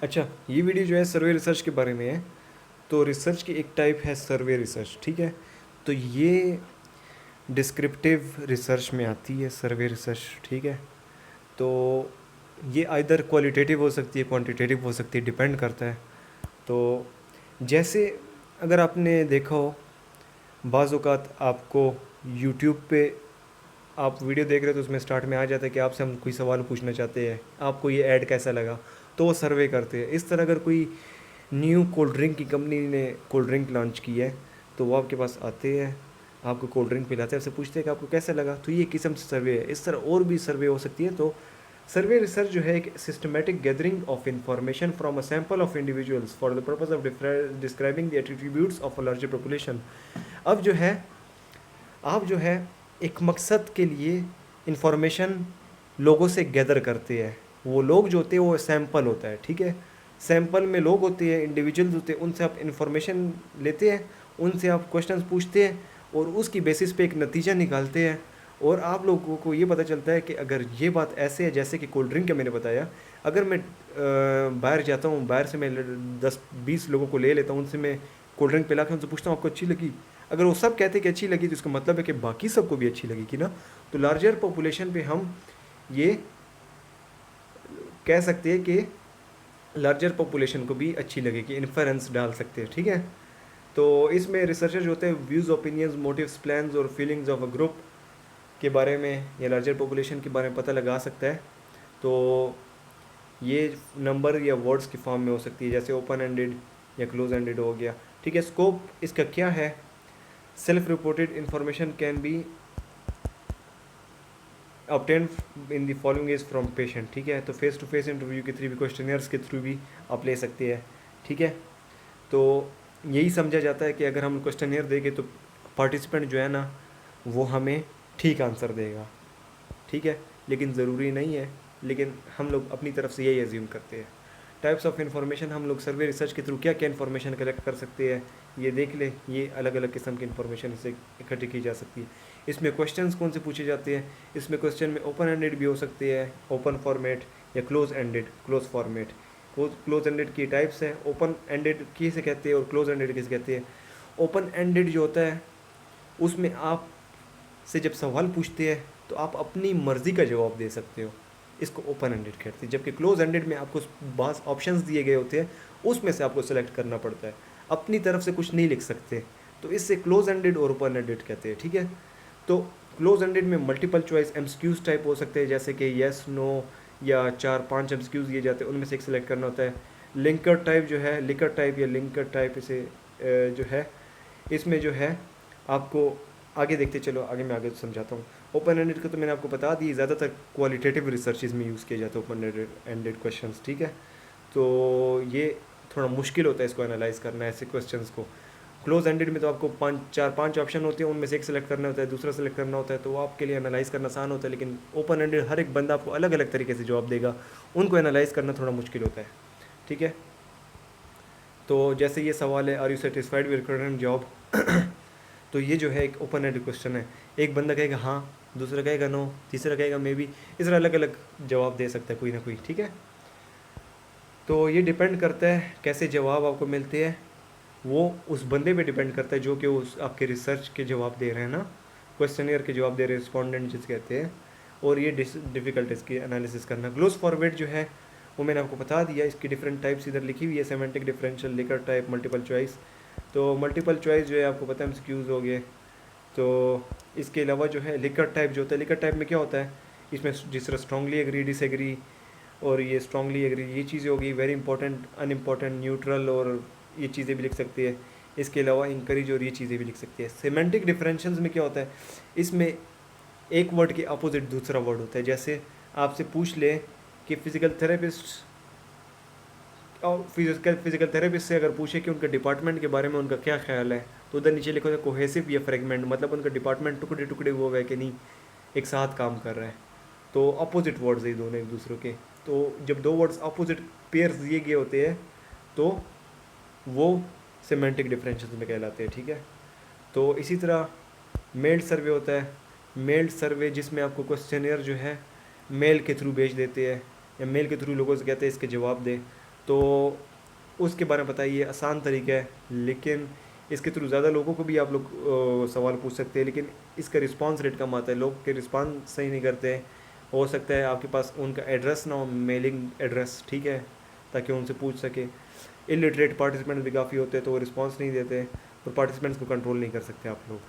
अच्छा, ये वीडियो जो है सर्वे रिसर्च के बारे में है। तो रिसर्च की एक टाइप है सर्वे रिसर्च, ठीक है। तो ये डिस्क्रिप्टिव रिसर्च में आती है सर्वे रिसर्च, ठीक है। तो ये आइदर क्वालिटेटिव हो सकती है, क्वांटिटेटिव हो सकती है, डिपेंड करता है। तो जैसे अगर आपने देखा हो, बाज़ औक़ात आपको यूट्यूब पे आप वीडियो देख रहे हो तो उसमें स्टार्ट में आ जाता है कि आपसे हम कोई सवाल पूछना चाहते हैं, आपको ये ऐड कैसा लगा, तो वो सर्वे करते हैं। इस तरह अगर कोई न्यू कोल्ड ड्रिंक की कंपनी ने कोल्ड ड्रिंक लॉन्च की है तो वो आपके पास आते हैं, आपको कोल्ड ड्रिंक पिलाते हैं, आपसे पूछते हैं कि आपको कैसा लगा। तो ये किस्म से सर्वे है। इस तरह और भी सर्वे हो सकती है। तो सर्वे रिसर्च जो है एक systematic gathering of information from a sample of individuals for the purpose of describing the attributes of a larger population. अब जो है आप जो है एक मकसद के लिए इंफॉर्मेशन लोगों से गैदर करते हैं। वो लोग जो होते हैं वो सैंपल होता है, ठीक है। सैंपल में लोग होते हैं, इंडिविजुअल्स होते हैं, उनसे आप इन्फॉर्मेशन लेते हैं, उनसे आप क्वेश्चंस पूछते हैं और उसकी बेसिस पे एक नतीजा निकालते हैं। और आप लोगों को ये पता चलता है कि अगर ये बात ऐसे है जैसे कि कोल्ड ड्रिंक का मैंने बताया, अगर मैं बाहर जाता हूँ, बाहर से मैं 10-20 लोगों को ले लेता हूँ, उनसे मैं कोल्ड ड्रिंक पिला के उनसे पूछता हूँ आपको अच्छी लगी। अगर वो सब कहते कि अच्छी लगी तो इसका मतलब है कि बाकी सबको भी अच्छी लगेगी ना। तो लार्जर पॉपुलेशन पे हम ये कह सकते हैं कि लार्जर पॉपुलेशन को भी अच्छी लगेगी, इन्फरेंस डाल सकते हैं, ठीक है। तो इसमें रिसर्चर जो होते हैं व्यूज़, ओपिनियंस, मोटिव्स, प्लान्स और फीलिंग्स ऑफ अ ग्रुप के बारे में या लार्जर पॉपुलेशन के बारे में पता लगा सकता है। तो ये नंबर या वर्ड्स की फॉर्म में हो सकती है, जैसे ओपन एंडेड या क्लोज एंडेड हो गया, ठीक है। स्कोप इसका क्या है? Self reported information can be obtain in the following is from patient, ठीक है। तो फेस टू फेस इंटरव्यू के थ्रू भी, क्वेश्चनियर्स के थ्रू भी आप ले सकते हैं, ठीक है। तो यही समझा जाता है कि अगर हम क्वेश्चनियर देंगे तो पार्टिसिपेंट जो है ना वो हमें ठीक आंसर देगा, ठीक है। लेकिन ज़रूरी नहीं है, लेकिन हम लोग अपनी तरफ से यही एज्यूम करते हैं। टाइप्स ऑफ इन्फॉर्मेशन, हम लोग सर्वे रिसर्च के थ्रू क्या क्या इन्फॉर्मेशन कलेक्ट कर सकते हैं ये देख ले। ये अलग अलग किस्म की इन्फॉर्मेशन इससे इकट्ठी की जा सकती है। इसमें क्वेश्चंस कौन से पूछे जाते हैं? इसमें क्वेश्चन में ओपन एंडेड भी हो सकते हैं, ओपन फॉर्मेट, या close ended, close format. Close ended की टाइप्स हैं, ओपन एंडेड किसे कहते हैं और क्लोज एंडेड किसे कहते हैं। ओपन एंडेड जो होता है उसमें आप से जब सवाल पूछते हैं तो आप अपनी मर्ज़ी का जवाब दे सकते हो, इसको ओपन एंडेड कहते हैं। जबकि क्लोज एंडेड में आपको बास ऑप्शंस दिए गए होते हैं, उसमें से आपको सेलेक्ट करना पड़ता है, अपनी तरफ से कुछ नहीं लिख सकते। तो इससे क्लोज एंडेड और ओपन एंडेड कहते हैं, ठीक है। तो क्लोज एंडेड में मल्टीपल चॉइस एमसीक्यूज टाइप हो सकते हैं, जैसे कि येस नो या 4-5 एमसीक्यूज दिए जाते हैं, उनमें से एक सेलेक्ट करना होता है। लिंकर टाइप जो है, लिकर टाइप या लिंकर टाइप इसे जो है, इसमें जो है आपको आगे देखते चलो, आगे मैं आगे समझाता हूँ। ओपन एंडेड का तो मैंने आपको बता दी, ज़्यादातर क्वालिटेटिव रिसर्चेज में यूज़ किए जाते हैं ओपन एंडेड क्वेश्चंस, ठीक है। तो ये थोड़ा मुश्किल होता है इसको एनालाइज करना, ऐसे क्वेश्चंस को। क्लोज एंडेड में तो आपको 4-5 ऑप्शन होते हैं, उनमें से एक सेलेक्ट करना होता है, दूसरा सेलेक्ट करना होता है, तो वो आपके लिए एनालाइज करना आसान होता है। लेकिन ओपन एंडेड हर एक बंदा आपको अलग अलग तरीके से जवाब देगा, उनको एनालाइज करना थोड़ा मुश्किल होता है, ठीक है। तो जैसे ये सवाल है, are you satisfied with current job, तो ये जो है एक ओपन एंडेड क्वेश्चन है। एक बंदा कहेगा हाँ, दूसरा कहेगा नो, तीसरा कहेगा मे बी, इस तरह अलग अलग जवाब दे सकता है कोई ना कोई, ठीक है। तो ये डिपेंड करता है कैसे जवाब आपको मिलते हैं, वो उस बंदे पे डिपेंड करता है जो कि उस आपके रिसर्च के जवाब दे रहे हैं ना, क्वेश्चनियर के जवाब दे रहे हैं, रिस्पॉन्डेंट जिस कहते हैं। और ये डिफ़िकल्ट इसकी एनालिसिस करना। क्लोज फॉरवर्ड जो है वो मैंने आपको बता दिया, इसकी डिफरेंट टाइप्स इधर लिखी हुई है, semantic, differential, liquor type, multiple choice. तो मल्टीपल चॉइस जो है आपको पता है एमसीक्यूज हो गए। तो इसके अलावा जो है लिकर टाइप जो होता है, लिकर टाइप में क्या होता है, इसमें जिस तरह स्ट्रांगली एग्री, डिसएग्री और ये स्ट्रांगली एग्री, ये चीज़ें होगी, वेरी इंपॉर्टेंट, अनइम्पॉर्टेंट, न्यूट्रल, और ये चीज़ें भी लिख सकती है। इसके अलावा इंकरेज और ये चीज़ें भी लिख सकती है। सेमेंटिक डिफरेंशियल्स में क्या होता है, इसमें एक वर्ड के अपोजिट दूसरा वर्ड होता है। जैसे आपसे पूछ ले कि फिज़िकल थेरेपिस्ट और फिजिकल थेरेपिस्ट से अगर पूछे कि उनके डिपार्टमेंट के बारे में उनका क्या ख्याल है, तो उधर नीचे लिखो कोहेसिव या फ्रेगमेंट, मतलब उनका डिपार्टमेंट टुकड़े टुकड़े हुआ है कि नहीं, एक साथ काम कर रहा है। तो अपोजिट वर्ड्स है दोनों एक दूसरे के। तो जब दो वर्ड्स अपोजिट पेयर्स दिए गए होते हैं तो वो सेमेंटिक डिफरेंशियल्स में कहलाते हैं, ठीक है। तो इसी तरह मेल्ड सर्वे होता है, मेल्ड सर्वे जिसमें आपको क्वेश्चनियर जो है मेल के थ्रू भेज देते हैं, या मेल के थ्रू लोगों से कहते हैं इसके जवाब दे। तो उसके बारे में बताइए, आसान तरीका है, लेकिन इसके थ्रू ज़्यादा लोगों को भी आप लोग सवाल पूछ सकते हैं, लेकिन इसका रिस्पांस रेट कम आता है, लोग के रिस्पांस सही नहीं करते हैं। हो सकता है आपके पास उनका एड्रेस ना हो, मेलिंग एड्रेस, ठीक है, ताकि उनसे पूछ सके। इलिटरेट पार्टिसिपेंट भी काफ़ी होते हैं तो वो रिस्पांस नहीं देते, और पार्टिसिपेंट्स को कंट्रोल नहीं कर सकते आप लोग।